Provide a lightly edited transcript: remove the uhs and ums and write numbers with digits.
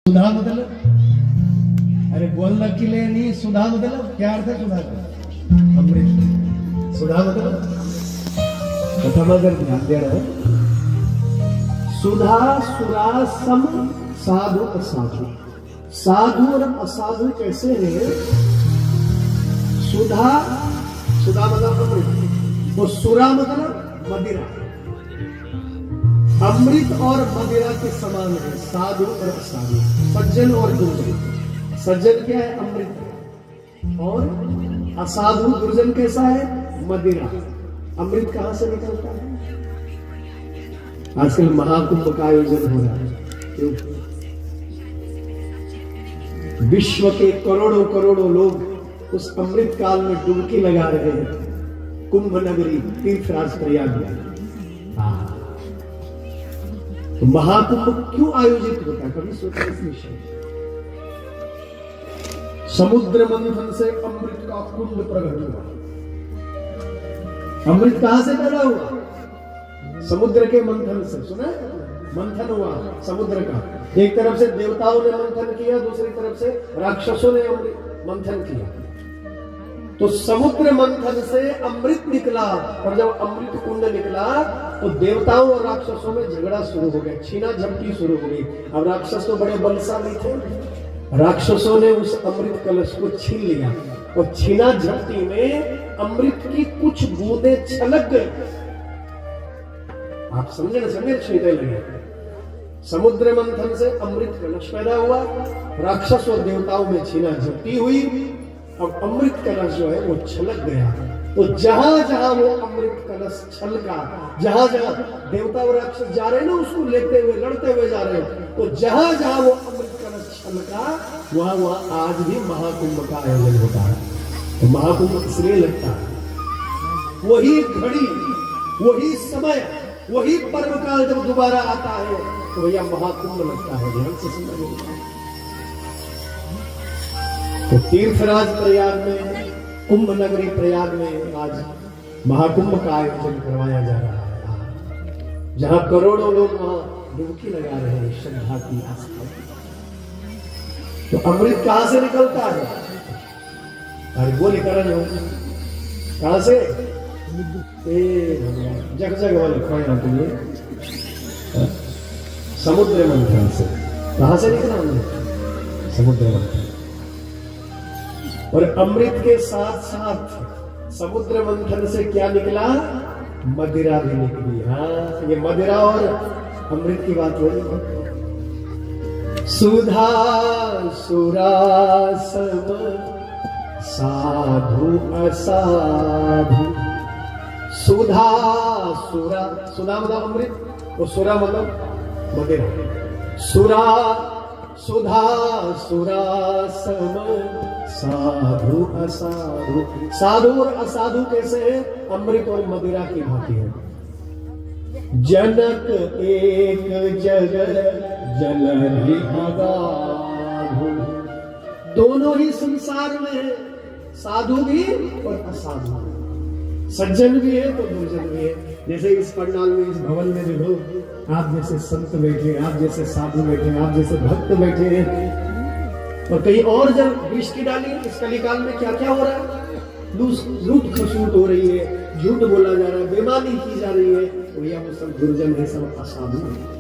सुधा मतलब, अरे बोलने के लिए नहीं, सुधा मतलब क्या अर्थ है? सुधा का अमृत। सुधा मतलब कथा में अगर ध्यान देना है, सुधा सुरा सम साधु असाधु। साधु और असाधु कैसे है? सुधा, सुधा मतलब अमृत, और सुरा मतलब मदिरा। अमृत और मदिरा के समान है साधु और असाधु, सज्जन और दुर्जन। सज्जन क्या है? अमृत। और असाधु दुर्जन कैसा है? मदिरा। अमृत कहां से निकलता है? आजकल महाकुंभ का आयोजन हो रहा है, क्यों? विश्व के करोड़ों करोड़ों लोग उस अमृत काल में डुबकी लगा रहे हैं। कुंभ नगरी तीर्थराज प्रयाग में। तो महाकुंभ क्यों आयोजित होता है? कभी सोचा इस विषय? समुद्र मंथन से अमृत का कुंड प्रकट हुआ। अमृत कहां से पैदा हुआ? समुद्र के मंथन से। सुना? मंथन हुआ समुद्र का। एक तरफ से देवताओं ने मंथन किया, दूसरी तरफ से राक्षसों ने अमृत मंथन किया। तो समुद्र मंथन से अमृत निकला, और जब अमृत कुंड निकला तो देवताओं और राक्षसों में झगड़ा शुरू हो गया, छीना झपटी शुरू हो गई। अब राक्षस तो बड़े बलशाली थे, राक्षसों ने उस अमृत कलश को छीन लिया, और छीना झपटी में अमृत की कुछ बूंदें छलक गई। आप समझे ना? समझे? छीनने लगे। समुद्र मंथन से अमृत कलश पैदा हुआ, राक्षस और देवताओं में छीना झपटी हुई। अब अमृत कलश जो है वो छलक गया। तो जहां जहां वो अमृत कलश छलका, जहां जहां देवता और राक्षस जा रहे हैं ना उसको लेते हुए, लड़ते हुए जा रहे हैं, तो जहां जहां वो अमृत कलश छलका, वहां वहां आज भी महाकुंभ का आयोजन होता है। तो महाकुंभ इसलिए लगता है, वही घड़ी, वही समय, वही पर्व काल जब दोबारा आता है तो भैया महाकुंभ लगता है। ध्यान से समझिए। तो तीर्थराज प्रयाग में, कुंभ नगरी प्रयाग में आज महाकुंभ का आयोजन करवाया जा रहा है, जहां करोड़ों लोग वहां डुबकी लगा रहे हैं श्रद्धा की, आस्था की। तो अमृत कहां से निकलता है? अरे वो निकल रहे हो कहां से? जग जग वाले खोया के लिए समुद्र मंथन से। कहां से निकला अमृत? समुद्र मंथन। और अमृत के साथ साथ समुद्र मंथन से क्या निकला? मदिरा भी निकली। हाँ, ये मदिरा और अमृत की बात हो रही है। सुधा सुरा सम साधु असाधु। सुधा सुरा, सुधा मतलब अमृत, और सुरा मतलब मदिरा। सुरा, सुधा सुरा सम साधु असाधु। साधु और असाधु कैसे है? अमृत और मदिरा की भांति है। जनक एक जगत जलधि अगाधु। दोनों ही संसार में है, साधु भी और असाधु भी। सज्जन भी है तो दुर्जन भी है। जैसे इस पंडाल में, इस भवन में जो लोग, आप जैसे संत बैठे, आप जैसे साधु बैठे, आप जैसे भक्त बैठे हैं, और कहीं और जब विष की डाली, इस कलिकाल में क्या क्या हो रहा है? लूट खसूट हो रही है, झूठ बोला जा रहा है, बेईमानी की जा रही है। भैया वो सब दुर्जन है, सब असाधु है।